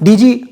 DG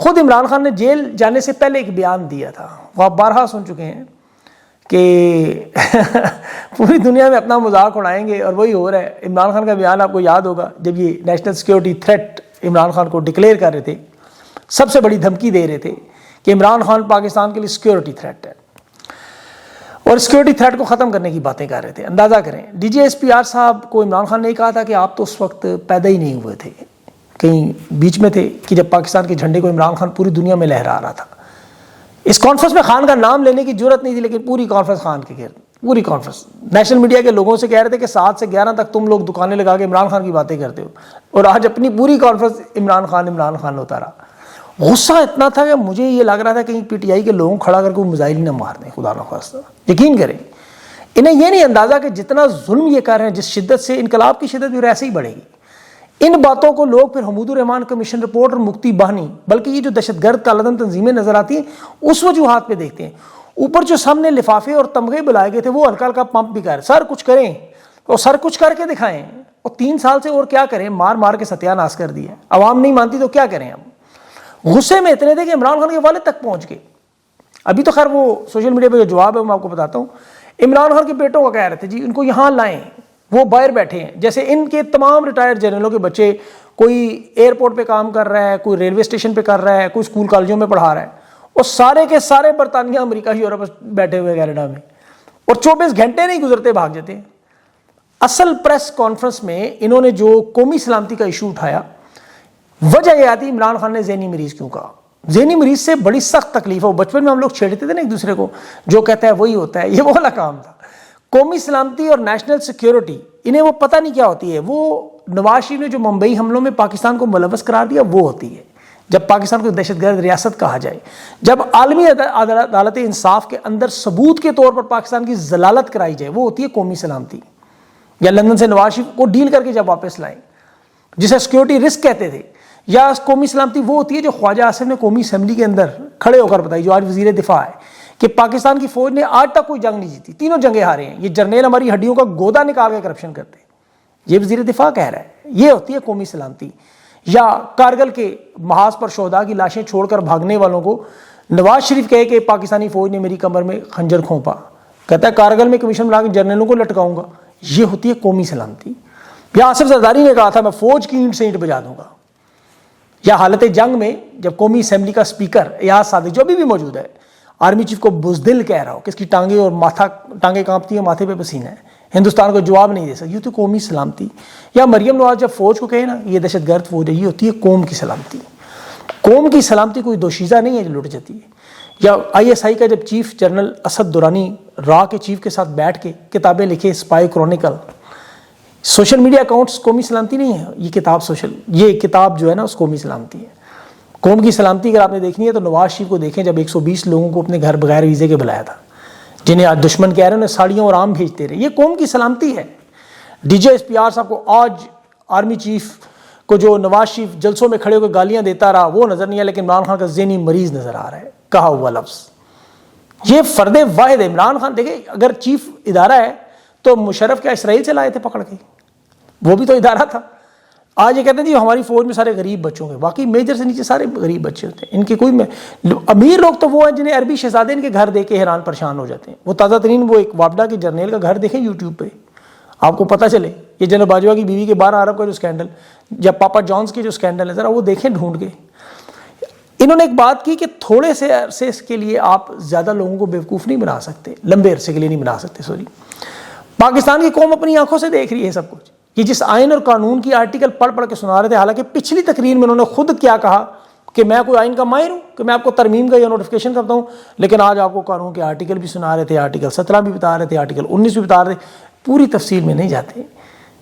خود عمران خان نے jail جانے سے پہلے ایک بیان دیا تھا، وہ آپ بارہا سن چکے ہیں کہ پوری دنیا میں اپنا مذاق اڑائیں گے، اور وہی ہو رہا ہے۔ عمران خان کا بیان آپ کو یاد ہوگا جب یہ national security threat Imran Khan کو ڈکلیئر کر رہے تھے، سب سے بڑی دھمکی دے رہے تھے کہ عمران خان پاکستان کے لیے سیکیورٹی تھریٹ ہے، اور سیکیورٹی تھریٹ کو ختم کرنے کی باتیں کر رہے تھے۔ اندازہ کریں DGSPR صاحب کو عمران خان نے کہا تھا کہ آپ تو اس وقت پیدا ہی نہیں ہوئے تھے، کہیں بیچ میں تھے کہ جب پاکستان کے جھنڈے کو عمران خان پوری دنیا میں لہرا رہا تھا۔ اس کانفرنس میں خان کا نام لینے کی جرت نہیں تھی، لیکن پوری کانفرنس خان کے گرد، پوری کانفرنس نیشنل میڈیا کے لوگوں سے کہہ رہے تھے کہ 7 سے 11 تک تم لوگ دکانیں لگا کے عمران خان کی باتیں کرتے ہو، اور آج اپنی پوری کانفرنس عمران خان ہوتا رہا۔ غصہ اتنا تھا کہ مجھے یہ لگ رہا تھا کہیں PTI کے لوگوں کھڑا کر کے میزائل ہی نہ مار دیں، خدا نخواستہ۔ یقین کریں انہیں یہ نہیں اندازہ کہ جتنا ظلم یہ کر رہے ہیں، جس شدت سے، انقلاب کی شدت بھی ایسے ہی بڑھے گی۔ ان باتوں کو لوگ پھر حمود الرحمان کمیشن رپورٹ اور مفتی بہنی، بلکہ یہ جو دہشت گرد کالعدم تنظیمیں نظر آتی ہیں اس وجوہات پہ دیکھتے ہیں۔ اوپر جو سامنے لفافے اور تمغے بلائے گئے تھے وہ ہلکا ہلکا پمپ بھی کر سر کچھ کریں، اور سر کچھ کر کے دکھائیں، اور 3 سال سے اور کیا کریں، مار مار کے ستیہ ناش کر دیا، عوام نہیں مانتی تو کیا کریں ہم۔ غصے میں اتنے تھے کہ عمران خان کے والد تک پہنچ گئے۔ ابھی تو خیر وہ سوشل میڈیا پہ جو جواب ہے میں آپ کو بتاتا ہوں۔ عمران خان کے بیٹوں کا کہہ رہے تھے جی ان کو یہاں لائیں، وہ باہر بیٹھے ہیں، جیسے ان کے تمام ریٹائرڈ جنرلوں کے بچے، کوئی ایئرپورٹ پہ کام کر رہا ہے، کوئی ریلوے اسٹیشن پہ کر رہا ہے، کوئی اسکول کالجوں میں پڑھا رہا ہے، اور سارے کے سارے برطانیہ، امریکہ، یورپ بیٹھے ہوئے کینیڈا میں، اور 24 گھنٹے نہیں گزرتے بھاگ جاتے ہیں۔ اصل پریس کانفرنس میں انہوں نے جو قومی سلامتی کا ایشو اٹھایا، وجہ یہ آتی عمران خان نے ذہنی مریض کیوں کہا۔ ذہنی مریض سے بڑی سخت تکلیف ہے، وہ بچپن میں ہم لوگ چھیڑتے تھے نا ایک دوسرے کو، جو کہتا ہے وہی ہوتا ہے، یہ وہ والا کام تھا۔ قومی سلامتی اور نیشنل سیکیورٹی انہیں وہ پتہ نہیں کیا ہوتی ہے، وہ نواز شریف نے جو ممبئی حملوں میں پاکستان کو ملوث قرار دیا وہ ہوتی ہے۔ جب پاکستان کو دہشت گرد ریاست کہا جائے، جب عالمی عدالت انصاف کے اندر ثبوت کے طور پر پاکستان کی ضلالت کرائی جائے، وہ ہوتی ہے قومی سلامتی۔ یا لندن سے نواز شریف کو ڈیل کر کے جب واپس لائیں، جسے سیکیورٹی رسک کہتے تھے، یا قومی سلامتی وہ ہوتی ہے جو خواجہ آصف نے قومی اسمبلی کے اندر کھڑے ہو کر بتائی، جو آج وزیر دفاع ہے، کہ پاکستان کی فوج نے آج تک کوئی جنگ نہیں جیتی، تینوں جنگیں ہارے ہیں، یہ جرنیل ہماری ہڈیوں کا گودا نکال کے کرپشن کرتے ہیں، یہ وزیر دفاع کہہ رہا ہے، یہ ہوتی ہے قومی سلامتی۔ یا کارگل کے محاذ پر شہداء کی لاشیں چھوڑ کر بھاگنے والوں کو نواز شریف کہے کہ پاکستانی فوج نے میری کمر میں خنجر کھونپا، کہتا ہے کارگل میں کمیشن بنا کے جرنیلوں کو لٹکاؤں گا، یہ ہوتی ہے قومی سلامتی۔ یا آصف زرداری نے کہا تھا میں فوج کی اینٹ سے اینٹ بجا دوں گا۔ یا حالت جنگ میں جب قومی اسمبلی کا اسپیکر ایاز صادق جو ابھی بھی موجود ہے، آرمی چیف کو بزدل کہہ رہا ہو کہ اس کی ٹانگیں اور ٹانگیں کانپتی ہیں، ماتھے پہ پسینہ ہے، ہندوستان کو جواب نہیں دے سکتی، یہ تو قومی سلامتی۔ یا مریم نواز جب فوج کو کہے نا یہ دہشت گرد فوج ہے، یہ ہوتی ہے قوم کی سلامتی۔ قوم کی سلامتی کوئی دوشیزہ نہیں ہے جو لٹ جاتی ہے۔ یا ISI کا جب چیف جنرل اسد درانی را کے چیف کے ساتھ بیٹھ کے کتابیں لکھے، spy chronicle, social media accounts قومی سلامتی نہیں ہے، یہ کتاب جو ہے نا اس قومی سلامتی ہے۔ قوم کی سلامتی اگر آپ نے دیکھنی ہے تو نواز شریف کو دیکھیں جب 120 لوگوں کو اپنے گھر بغیر ویزے کے بلایا تھا، جنہیں آج دشمن کہہ رہے ہیں انہیں ساڑیوں اور آم بھیجتے رہے، یہ قوم کی سلامتی ہے۔ DGSPR صاحب کو آج آرمی چیف کو جو نواز شریف جلسوں میں کھڑے ہو کے گالیاں دیتا رہا وہ نظر نہیں آیا، لیکن عمران خان کا ذہنی مریض نظر آ رہا ہے، کہا ہوا لفظ۔ یہ فرد واحد ہے عمران خان۔ دیکھیں اگر چیف ادارہ ہے تو مشرف کیا اسرائیل سے لائے تھے پکڑ کے؟ وہ بھی تو ادارہ تھا۔ آج یہ کہتے ہیں جی ہماری فوج میں سارے غریب بچوں کے، واقعی میجر سے نیچے سارے غریب بچے ہوتے ہیں، ان کے کوئی امیر لوگ تو وہ ہیں جنہیں عربی شہزادے ان کے گھر دیکھ کے حیران پریشان ہو جاتے ہیں۔ وہ تازہ ترین وہ ایک وابڈا کے جرنیل کا گھر دیکھیں یوٹیوب پہ، آپ کو پتہ چلے یہ جنرل باجوہ کی بیوی کے 12 ارب کا جو سکینڈل، یا پاپا جانس کے جو سکینڈل ہے، ذرا وہ دیکھیں ڈھونڈ کے۔ انہوں نے ایک بات کی کہ تھوڑے سے عرصے کے لیے آپ زیادہ لوگوں کو بیوقوف نہیں بنا سکتے، لمبے عرصے کے لیے نہیں بنا سکتے، سوری۔ پاکستان کی قوم اپنی آنکھوں سے دیکھ رہی ہے سب کچھ۔ یہ جس آئین اور قانون کی آرٹیکل پڑھ پڑھ کے سنا رہے تھے، حالانکہ پچھلی تقریر میں انہوں نے خود کیا کہا کہ میں کوئی آئین کا ماہر ہوں کہ میں آپ کو ترمیم کا یا نوٹیفیکیشن کرتا ہوں، لیکن آج آپ کو قانون کے آرٹیکل بھی سنا رہے تھے، آرٹیکل 17 بھی بتا رہے تھے، آرٹیکل 19 بھی بتا رہے تھے، پوری تفصیل میں نہیں جاتے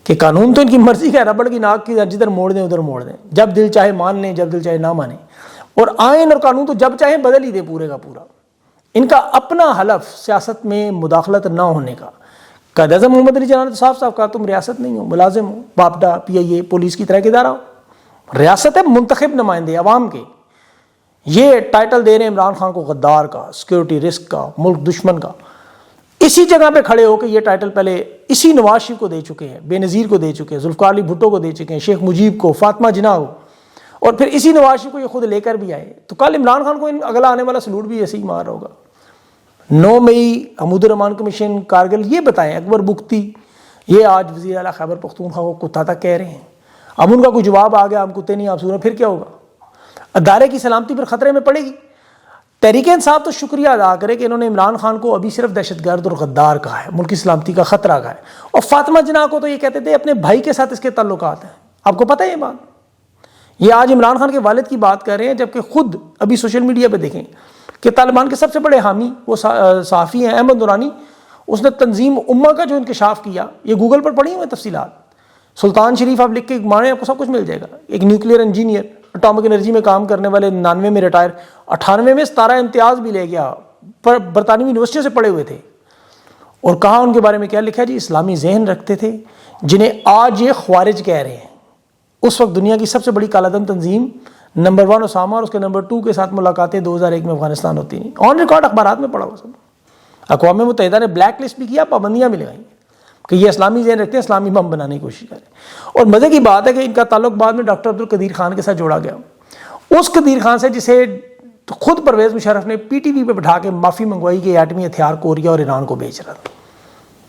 کہ قانون تو ان کی مرضی کا ربڑ کی ناک کی جدھر موڑ دیں ادھر موڑ دیں، جب دل چاہے مان لیں، جب دل چاہے نہ مانیں، اور آئین اور قانون تو جب چاہے بدل ہی دے پورے کا پورا۔ ان کا اپنا حلف سیاست میں مداخلت نہ ہونے کا۔ قائد اعظم محمد علی جناح نے صاف صاف کہا تم ریاست نہیں ہو، ملازم ہو، وابڈا، PIA، پولیس کی طرح کے ادارہ ہو، ریاست ہے منتخب نمائندے عوام کے۔ یہ ٹائٹل دے رہے ہیں عمران خان کو غدار کا، سیکیورٹی رسک کا، ملک دشمن کا۔ اسی جگہ پہ کھڑے ہو کے یہ ٹائٹل پہلے اسی نواز شریف کو دے چکے ہیں، بے نظیر کو دے چکے ہیں، ذوالفقار علی بھٹو کو دے چکے ہیں، شیخ مجیب کو، فاطمہ جناح کو، اور پھر اسی نواز شریف کو یہ خود لے کر بھی آئے. تو کل عمران خان کو اگلا آنے والا سلوٹ بھی ایسے ہی مار ہوگا. 9 مئی حمود الرحمان کمیشن کارگل، یہ بتائیں اکبر بگٹی یہ آج وزیر اعلیٰ خیبر پختونخوا کو کتا تک کہہ رہے ہیں. اب ان کا کوئی جواب آ گیا، ہم کتے نہیں آپ سورے، پھر کیا ہوگا؟ ادارے کی سلامتی پر خطرے میں پڑے گی. تحریک انصاف تو شکریہ ادا کرے کہ انہوں نے عمران خان کو ابھی صرف دہشت گرد اور غدار کہا ہے، ملک کی سلامتی کا خطرہ کہا ہے. اور فاطمہ جناح کو تو یہ کہتے تھے اپنے بھائی کے ساتھ اس کے تعلقات ہیں. آپ کو پتہ ہے یہ بات؟ یہ آج عمران خان کے والد کی بات کر رہے ہیں، جبکہ خود ابھی سوشل میڈیا پہ دیکھیں کہ طالبان کے سب سے بڑے حامی وہ صحافی ہیں احمد نورانی. اس نے تنظیم امہ کا جو انکشاف کیا، یہ گوگل پر پڑھی ہوئی تفصیلات. سلطان شریف آپ لکھ کے مانیں، آپ کو سب کچھ مل جائے گا. ایک نیوکلیئر انجینئر، اٹامک انرجی میں کام کرنے والے، 99 میں ریٹائر، 98 میں 17 امتیاز بھی لے گیا، پر برطانوی یونیورسٹیوں سے پڑھے ہوئے تھے. اور کہا ان کے بارے میں کیا لکھا جی؟ اسلامی ذہن رکھتے تھے جنہیں آج یہ خوارج کہہ رہے ہیں. اس وقت دنیا کی سب سے بڑی کالعدم تنظیم نمبر 1 اسامہ اور اس کے نمبر 2 کے ساتھ ملاقاتیں 2001 میں افغانستان ہوتی ہیں. آن ریکارڈ اخبارات میں پڑھا ہوا سب. اقوام متحدہ نے بلیک لسٹ بھی کیا، پابندیاں بھی لگائیں کہ یہ اسلامی ذہن رکھتے ہیں، اسلامی بم بنانے کی کوشش کریں. اور مزے کی بات ہے کہ ان کا تعلق بعد میں ڈاکٹر عبدالقدیر خان کے ساتھ جوڑا گیا. اس قدیر خان سے جسے خود پرویز مشرف نے پی ٹی وی پہ بٹھا کے معافی منگوائی کہ ایٹمی ہتھیار کوریا اور ایران کو بیچ رہا تھا.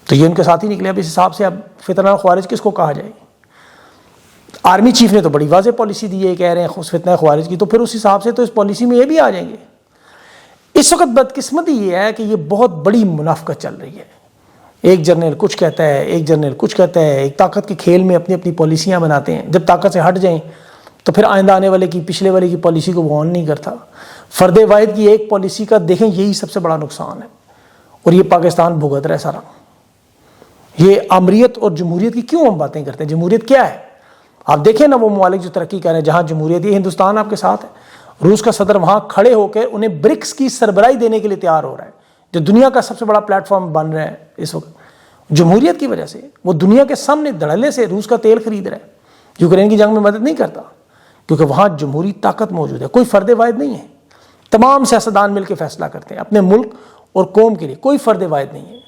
تو یہ ان کے ساتھ ہی نکلے. اب اس حساب سے اب فتنہ خوارج کس کو کہا جائے؟ آرمی چیف نے تو بڑی واضح پالیسی دی ہے، کہہ رہے ہیں فتنہ خوارج کی، تو پھر اس حساب سے تو اس پالیسی میں یہ بھی آ جائیں گے. اس وقت بدقسمتی یہ ہے کہ یہ بہت بڑی منافقت چل رہی ہے. ایک جرنیل کچھ کہتا ہے، ایک جرنیل کچھ کہتا ہے، ایک طاقت کے کھیل میں اپنی اپنی پالیسیاں بناتے ہیں. جب طاقت سے ہٹ جائیں تو پھر آئندہ آنے والے کی، پچھلے والے کی پالیسی کو وہ آن نہیں کرتا. فرد واحد کی ایک پالیسی کا دیکھیں یہی سب سے بڑا نقصان ہے، اور یہ پاکستان بھگت رہا ہے سارا. یہ امریت اور جمہوریت کی کیوں ہم باتیں کرتے ہیں؟ جمہوریت کیا ہے؟ آپ دیکھیں نا وہ ممالک جو ترقی کر رہے ہیں جہاں جمہوریت، یہ ہندوستان آپ کے ساتھ ہے. روس کا صدر وہاں کھڑے ہو کے انہیں برکس کی سربراہی دینے کے لیے تیار ہو رہا ہے، جو دنیا کا سب سے بڑا پلیٹ فارم بن رہا ہے اس وقت جمہوریت کی وجہ سے. وہ دنیا کے سامنے دھڑلے سے روس کا تیل خرید رہا ہے. یوکرین کی جنگ میں مدد نہیں کرتا کیونکہ وہاں جمہوری طاقت موجود ہے. کوئی فرد واحد نہیں ہے، تمام سیاستدان مل کے فیصلہ کرتے ہیں اپنے ملک اور قوم کے لیے. کوئی فرد واحد نہیں ہے.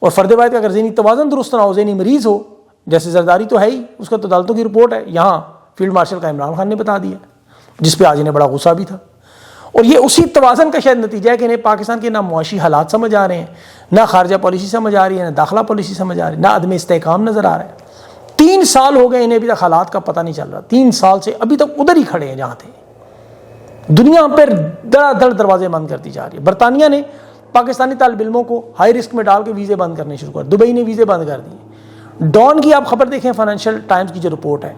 اور فرد واحد کا اگر ذہنی توازن درست نہ ہو، ذہنی مریض ہو، جیسے زرداری تو ہے ہی، اس کا تو عدالتوں کی رپورٹ ہے، یہاں فیلڈ مارشل کا عمران خان نے بتا دیا، جس پہ آج انہیں بڑا غصہ بھی تھا. اور یہ اسی توازن کا شاید نتیجہ ہے کہ انہیں پاکستان کے نہ معاشی حالات سمجھ آ رہے ہیں، نہ خارجہ پالیسی سمجھ آ رہی ہے، نہ داخلہ پالیسی سمجھ آ رہی ہے، نہ عدم استحکام نظر آ رہا ہے. 3 سال ہو گئے انہیں ابھی تک حالات کا پتہ نہیں چل رہا. 3 سال سے ابھی تک ادھر ہی کھڑے ہیں جہاں تھے. دنیا پر دڑا دڑ دروازے بند کرتی جا رہی ہے. برطانیہ نے پاکستانی طالب علموں کو ہائی رسک میں ڈال کے ویزے بند کرنے شروع کر. دبئی نے ویزے بند کر دیے. ڈان کی آپ خبر دیکھیں، فائنینشیل ٹائمز کی جو رپورٹ ہے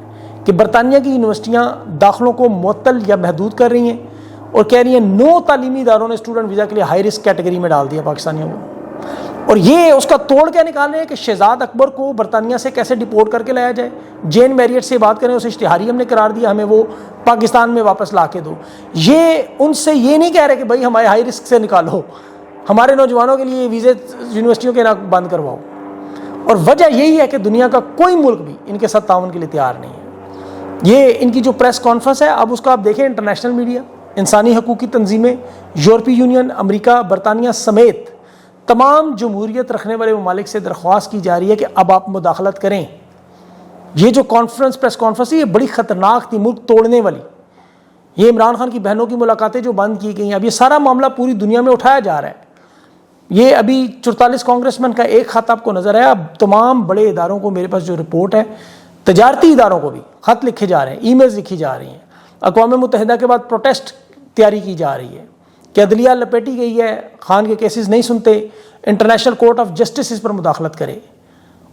کہ برطانیہ کی یونیورسٹیاں داخلوں کو معطل یا محدود کر رہی ہیں اور کہہ رہی ہیں 9 تعلیمی اداروں نے اسٹوڈنٹ ویزا کے لیے ہائی رسک کیٹیگری میں ڈال دیا پاکستانیوں کو. اور یہ اس کا توڑ کیا نکال رہے ہیں کہ شہزاد اکبر کو برطانیہ سے کیسے ڈپورٹ کر کے لایا جائے. جین میریٹ سے بات کریں، اسے اشتہاری ہم نے قرار دیا، ہمیں وہ پاکستان میں واپس لا کے دو. یہ ان سے یہ نہیں کہہ رہے کہ بھائی ہمارے ہائی رسک سے نکالو، ہمارے نوجوانوں کے لیے ویزے یونیورسٹیوں کے نہ بند کرواؤ. اور وجہ یہی ہے کہ دنیا کا کوئی ملک بھی ان کے ساتھ تعاون کے لیے تیار نہیں ہے. یہ ان کی جو پریس کانفرنس ہے، اب اس کا آپ دیکھیں، انٹرنیشنل میڈیا، انسانی حقوق کی تنظیمیں، یورپی یونین، امریکہ، برطانیہ سمیت تمام جمہوریت رکھنے والے ممالک سے درخواست کی جا رہی ہے کہ اب آپ مداخلت کریں. یہ جو کانفرنس، پریس کانفرنس ہے، یہ بڑی خطرناک تھی، ملک توڑنے والی. یہ عمران خان کی بہنوں کی ملاقاتیں جو بند کی گئی، اب یہ سارا معاملہ پوری دنیا میں اٹھایا جا رہا ہے. یہ ابھی 44 کانگریسمین کا ایک خط آپ کو نظر آیا. اب تمام بڑے اداروں کو، میرے پاس جو رپورٹ ہے، تجارتی اداروں کو بھی خط لکھے جا رہے ہیں، ای میلز لکھی جا رہی ہیں. اقوام متحدہ کے بعد پروٹیسٹ تیاری کی جا رہی ہے کہ عدلیہ لپیٹی گئی ہے، خان کے کیسز نہیں سنتے، انٹرنیشنل کورٹ آف جسٹس اس پر مداخلت کرے.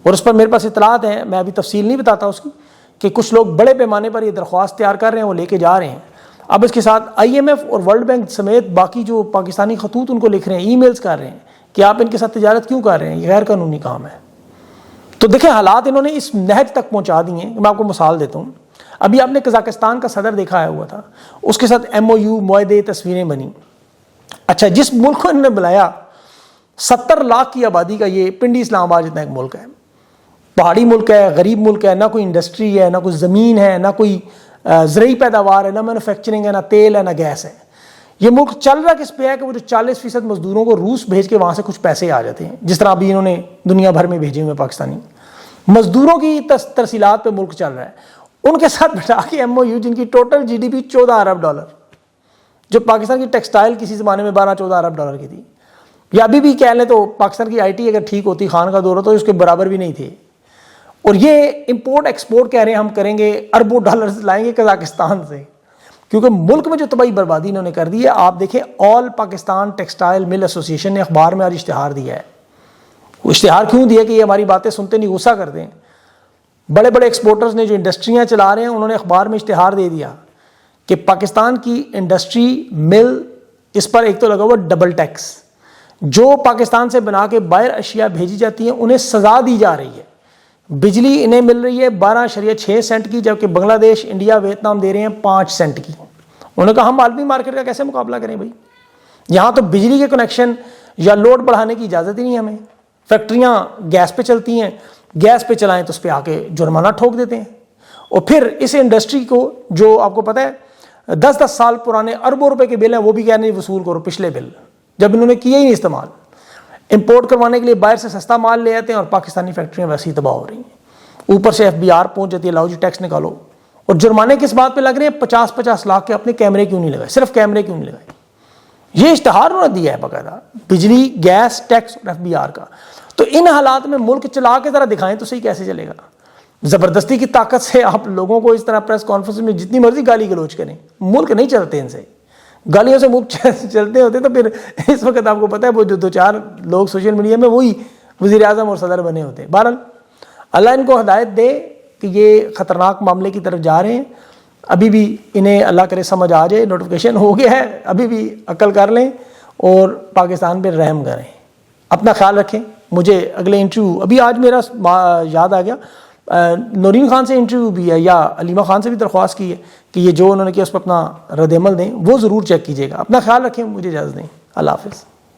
اور اس پر میرے پاس اطلاعات ہیں، میں ابھی تفصیل نہیں بتاتا اس کی، کہ کچھ لوگ بڑے پیمانے پر یہ درخواست تیار کر رہے ہیں، وہ لے کے جا رہے ہیں. اب اس کے ساتھ آئی ایم ایف اور ورلڈ بینک سمیت باقی جو پاکستانی خطوط ان کو لکھ رہے ہیں، ای میلز کر رہے ہیں کہ آپ ان کے ساتھ تجارت کیوں کر رہے ہیں، یہ غیر قانونی کام ہے. تو دیکھیں حالات انہوں نے اس نہج تک پہنچا دی ہیں. میں آپ کو مثال دیتا ہوں. ابھی آپ نے قزاقستان کا صدر دیکھا آیا ہوا تھا، اس کے ساتھ ایم او یو، معاہدے، تصویریں بنی. اچھا، جس ملک کو انہوں نے بلایا، 70 لاکھ کی آبادی کا یہ پنڈی اسلام آباد جتنا ایک ملک ہے، پہاڑی ملک ہے، غریب ملک ہے، نہ کوئی انڈسٹری ہے، نہ کوئی زمین ہے، نہ کوئی زرعی پیداوار ہے، نہ مینوفیکچرنگ ہے، نہ تیل ہے، نہ گیس ہے. یہ ملک چل رہا کس پہ ہے کہ وہ جو 40% مزدوروں کو روس بھیج کے وہاں سے کچھ پیسے آ جاتے ہیں، جس طرح ابھی انہوں نے دنیا بھر میں بھیجے ہوئے پاکستانی مزدوروں کی ترسیلات پہ ملک چل رہا ہے. ان کے ساتھ بٹھا کے MOU جن کی ٹوٹل GDP 14 ارب ڈالر، جو پاکستان کی ٹیکسٹائل کسی زمانے میں 12-14 ارب ڈالر کی تھی، یا ابھی بھی کہہ لیں تو پاکستان کی IT اگر ٹھیک ہوتی، خان کا دور ہوتا، تو اس کے برابر بھی نہیں تھے. اور یہ امپورٹ ایکسپورٹ کہہ رہے ہیں ہم کریں گے، اربوں ڈالرز لائیں گے قزاقستان سے، کیونکہ ملک میں جو تباہی بربادی انہوں نے کر دی ہے. آپ دیکھیں آل پاکستان ٹیکسٹائل مل ایسوسی ایشن نے اخبار میں آج اشتہار دیا ہے. وہ اشتہار کیوں دیا کہ یہ ہماری باتیں سنتے نہیں غصہ کرتے ہیں. بڑے بڑے ایکسپورٹرز نے جو انڈسٹریاں چلا رہے ہیں انہوں نے اخبار میں اشتہار دے دیا کہ پاکستان کی انڈسٹری مل، اس پر ایک تو لگا ہوا ڈبل ٹیکس، جو پاکستان سے بنا کے باہر اشیاء بھیجی جاتی ہیں انہیں سزا دی جا رہی ہے. بجلی انہیں مل رہی ہے 12.6 سینٹ کی، جبکہ بنگلہ دیش، انڈیا، ویتنام دے رہے ہیں 5 سینٹ کی. انہوں نے کہا ہم عالمی مارکیٹ کا کیسے مقابلہ کریں بھائی؟ یہاں تو بجلی کے کنیکشن یا لوڈ بڑھانے کی اجازت ہی نہیں ہے ہمیں. فیکٹریاں گیس پہ چلتی ہیں، گیس پہ چلائیں تو اس پہ آ کے جرمانہ ٹھوک دیتے ہیں. اور پھر اس انڈسٹری کو جو آپ کو پتہ ہے 10 سال پرانے اربوں روپے کے بل ہیں وہ بھی کہہ نہیں وصول کرو، پچھلے بل جب انہوں نے کیا ہی نہیں استعمال. امپورٹ کروانے کے لیے باہر سے سستا مال لے آتے ہیں اور پاکستانی فیکٹریاں ویسے ہی تباہ ہو رہی ہیں. اوپر سے FBR پہنچ جاتی ہے، لاؤ جی ٹیکس نکالو. اور جرمانے کس بات پہ لگ رہے ہیں؟ 50-50 لاکھ کے. اپنے کیمرے کیوں نہیں لگائے؟ صرف کیمرے کیوں نہیں لگائے؟ یہ اشتہار انہوں نے دیا ہے باقاعدہ، بجلی، گیس ٹیکس اور FBR کا. تو ان حالات میں ملک چلا کے ذرا دکھائیں تو صحیح کیسے چلے گا؟ زبردستی کی طاقت سے آپ لوگوں کو اس طرح پریس کانفرنس میں جتنی مرضی گالی گلوچ کریں، ملک نہیں چلتے ان سے. گالیوں سے ملک چلتے ہوتے تو پھر اس وقت آپ کو پتہ ہے وہ جو 2-4 لوگ سوشل میڈیا میں وہی وزیر اعظم اور صدر بنے ہوتے ہیں. بہرحال اللہ ان کو ہدایت دے کہ یہ خطرناک معاملے کی طرف جا رہے ہیں. ابھی بھی انہیں اللہ کرے سمجھ آ جائے، نوٹیفیکیشن ہو گیا ہے، ابھی بھی عقل کر لیں اور پاکستان پہ رحم کریں. اپنا خیال رکھیں. مجھے اگلے انٹرویو ابھی آج میرا یاد آ گیا، نورین خان سے انٹرویو بھی ہے، یا علیمہ خان سے بھی درخواست کی ہے کہ یہ جو انہوں نے کیا اس پر اپنا رد عمل دیں، وہ ضرور چیک کیجیے گا. اپنا خیال رکھیں. مجھے اجازت دیں. اللہ حافظ.